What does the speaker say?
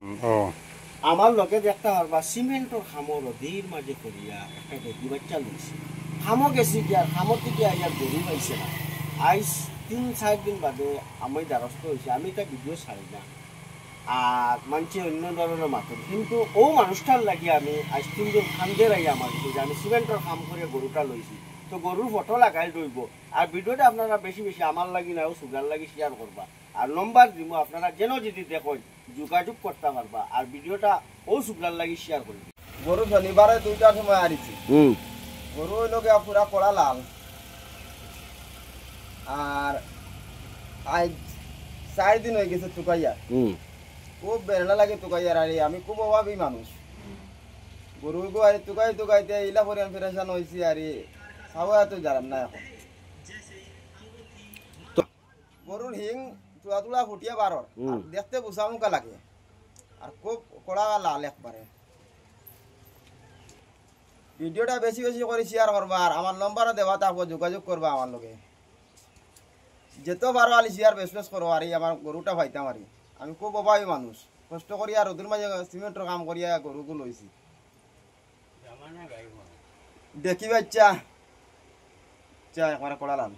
ও আমার লোকে দেখতে পারবা সিমেন্টর খামো নদীর মাঝে করিয়া একটা বেটি বাচ্চা লইছে। খামো গেছি কি আর খামো থেকে আইয়ার গরু পাইছে না। আইস 3-4 দিন বাদে আমি দ্বারস্থ হয়েছি, আমি তা ভিডিও ছাড়ি না আর মানছি অন্য ধরনের মাথা, কিন্তু ও মানুষটার লাগি আমি আজ 3 দিন খান্দে রাই আমার যে আমি সিমেন্টর কাম করে গরুটা লইছি। তো গরুর ফটো লাগাই রইব আর ভিডিওটা আপনারা বেশি বেশি আমার লাগি না ও সুগার লাগি শেয়ার করবা আর নম্বর দিব, আপনারা যেন যদি দেখেন যোগাযোগ করতে পারবা আর ভিডিওটা ও সুগার লাগি শেয়ার করবে। গরু শনিবারে 2টার সময় আরিছি। গরু হইল গিয়া পুরা কড়া লাল আর আজ 4 দিন হয়ে গেছে টুকাইয়া। খুব বেড়া লাগে টুকাইয়ার আর আমি খুব অভাবী মানুষ। গরু গো আর টুকাই টুকাইতে ইলা পরিমাণ ফেরেশান হয়েছি আর খাওয়া তো জানাম না এখন। গরুর হিং তুলা তুলা ফুটিয়া বারর দেখতে বুসামুকা লাগে আর খুব কড়া লাল একবারে। ভিডিওটা বেশি বেশি করে শেয়ার করবা আর আমার নম্বরও দেওয়া থাকবো, যোগাযোগ করবা আমার লগে। যেত পারো আলি শেয়ার বেশ বেশ করো আর আমার গরুটা পাইতাম আর আমি খুব অভাবী মানুষ, কষ্ট করি আর ওদের মাঝে সিমেন্টের কাম করিয়া গরুগুলো লইছি। দেখি বাচ্চা একবারে কড়া লাল।